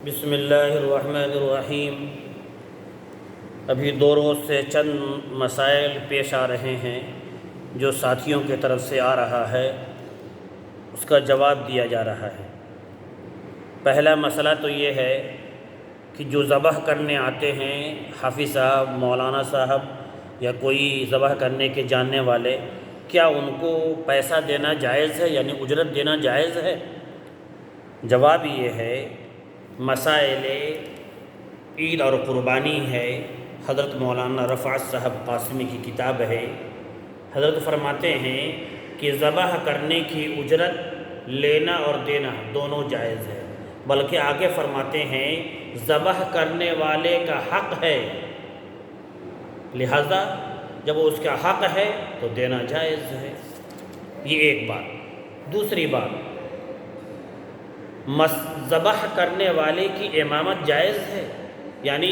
بسم اللہ الرحمن الرحیم۔ ابھی دو روز سے چند مسائل پیش آ رہے ہیں جو ساتھیوں کی طرف سے آ رہا ہے، اس کا جواب دیا جا رہا ہے۔ پہلا مسئلہ تو یہ ہے کہ جو ذبح کرنے آتے ہیں حافظ صاحب، مولانا صاحب یا کوئی ذبح کرنے کے جاننے والے، کیا ان کو پیسہ دینا جائز ہے، یعنی اجرت دینا جائز ہے؟ جواب یہ ہے، مسائل عید اور قربانی ہے، حضرت مولانا رفعت صاحب قاسمی کی کتاب ہے۔ حضرت فرماتے ہیں کہ ذبح کرنے کی اجرت لینا اور دینا دونوں جائز ہے، بلکہ آگے فرماتے ہیں ذبح کرنے والے کا حق ہے، لہذا جب اس کا حق ہے تو دینا جائز ہے۔ یہ ایک بات۔ دوسری بات، ذبح کرنے والے کی امامت جائز ہے، یعنی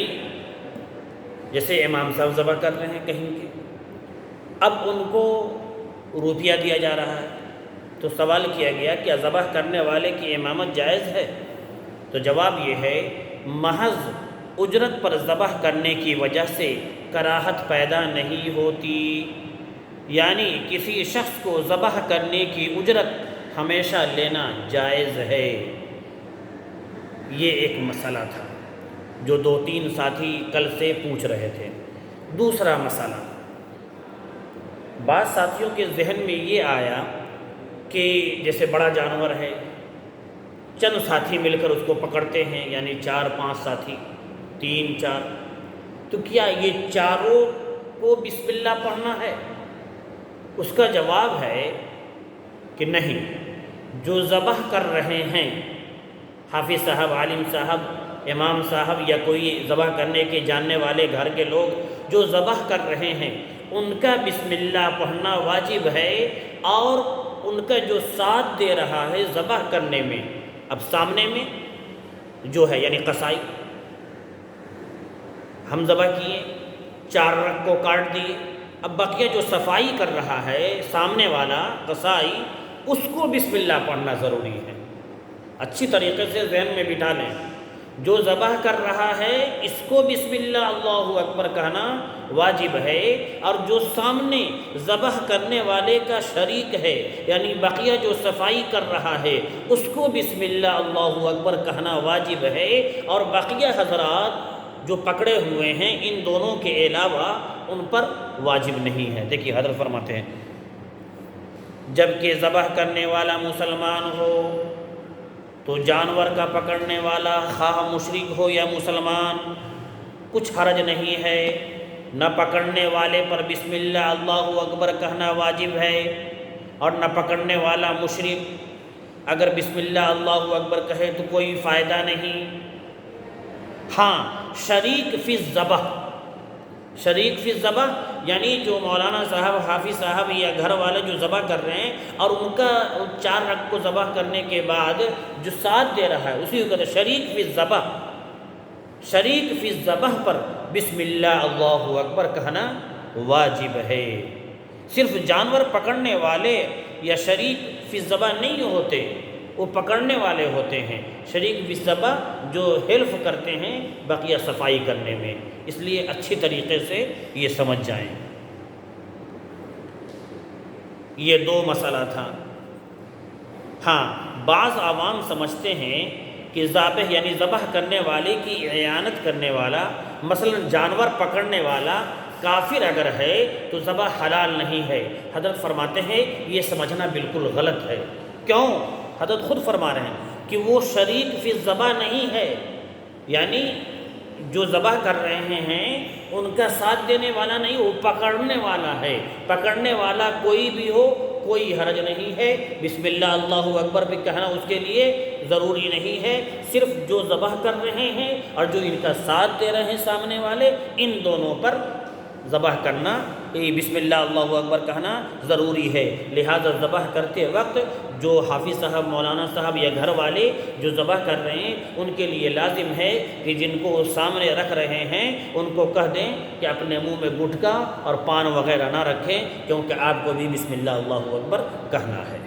جیسے امام صاحب ذبح کر رہے ہیں کہیں کے، اب ان کو روپیہ دیا جا رہا ہے، تو سوال کیا گیا کہ ذبح کرنے والے کی امامت جائز ہے؟ تو جواب یہ ہے، محض اجرت پر ذبح کرنے کی وجہ سے کراہت پیدا نہیں ہوتی، یعنی کسی شخص کو ذبح کرنے کی اجرت ہمیشہ لینا جائز ہے۔ یہ ایک مسئلہ تھا جو دو تین ساتھی کل سے پوچھ رہے تھے۔ دوسرا مسئلہ، بعض ساتھیوں کے ذہن میں یہ آیا کہ جیسے بڑا جانور ہے، چند ساتھی مل کر اس کو پکڑتے ہیں، یعنی 4-5 ساتھی، 3-4، تو کیا یہ چاروں کو بسم اللہ پڑھنا ہے؟ اس کا جواب ہے کہ نہیں، جو ذبح کر رہے ہیں حافظ صاحب، عالم صاحب، امام صاحب یا کوئی ذبح کرنے کے جاننے والے گھر کے لوگ جو ذبح کر رہے ہیں، ان کا بسم اللہ پڑھنا واجب ہے، اور ان کا جو ساتھ دے رہا ہے ذبح کرنے میں، اب سامنے میں جو ہے یعنی قصائی، ہم ذبح کیے، 4 رگ کو کاٹ دیے، اب بقیہ جو صفائی کر رہا ہے سامنے والا قصائی، اس کو بسم اللہ پڑھنا ضروری ہے۔ اچھی طریقے سے ذہن میں بٹھا لیں، جو ذبح کر رہا ہے اس کو بسم اللہ اللہ اکبر کہنا واجب ہے، اور جو سامنے ذبح کرنے والے کا شریک ہے، یعنی بقیہ جو صفائی کر رہا ہے، اس کو بسم اللہ اللہ اکبر کہنا واجب ہے، اور بقیہ حضرات جو پکڑے ہوئے ہیں ان دونوں کے علاوہ ان پر واجب نہیں ہے۔ دیکھیے حضرت فرماتے ہیں، جبکہ ذبح کرنے والا مسلمان ہو تو جانور کا پکڑنے والا خواہ مشرک ہو یا مسلمان کچھ حرج نہیں ہے، نہ پکڑنے والے پر بسم اللہ اللہ اکبر کہنا واجب ہے، اور نہ پکڑنے والا مشرک اگر بسم اللہ اللہ اکبر کہے تو کوئی فائدہ نہیں۔ ہاں، شریک فی الذبح، شریک فی الذبح یعنی جو مولانا صاحب، حافظ صاحب یا گھر والے جو ذبح کر رہے ہیں اور ان کا 4 رگ کو ذبح کرنے کے بعد جو ساتھ دے رہا ہے اسی کو کہتے ہیں شریک فی الذبح۔ شریک فی الذبح پر بسم اللہ اللہ اکبر کہنا واجب ہے۔ صرف جانور پکڑنے والے یا شریک فی الذبح نہیں ہوتے، وہ پکڑنے والے ہوتے ہیں، شریک فی الذبح جو ہیلپ کرتے ہیں بقیہ صفائی کرنے میں، اس لیے اچھی طریقے سے یہ سمجھ جائیں۔ یہ 2 مسئلہ تھا۔ ہاں، بعض عوام سمجھتے ہیں کہ ذابح یعنی ذبح کرنے والے کی اعانت کرنے والا، مثلا جانور پکڑنے والا کافر اگر ہے تو ذبح حلال نہیں ہے۔ حضرت فرماتے ہیں یہ سمجھنا بالکل غلط ہے۔ کیوں؟ حضرت خود فرما رہے ہیں کہ وہ شریک فی الذبح نہیں ہے، یعنی جو ذبح کر رہے ہیں ان کا ساتھ دینے والا نہیں، وہ پکڑنے والا ہے۔ پکڑنے والا کوئی بھی ہو کوئی حرج نہیں ہے، بسم اللہ اللہ اکبر بھی کہنا اس کے لیے ضروری نہیں ہے، صرف جو ذبح کر رہے ہیں اور جو ان کا ساتھ دے رہے ہیں سامنے والے، ان دونوں پر ذبح کرنا، بسم اللہ اللہ اکبر کہنا ضروری ہے۔ لہذا ذبح کرتے وقت جو حافظ صاحب، مولانا صاحب یا گھر والے جو ذبح کر رہے ہیں ان کے لیے لازم ہے کہ جن کو سامنے رکھ رہے ہیں ان کو کہہ دیں کہ اپنے منہ میں گٹکا اور پان وغیرہ نہ رکھیں، کیونکہ آپ کو بھی بسم اللہ اللہ اکبر کہنا ہے۔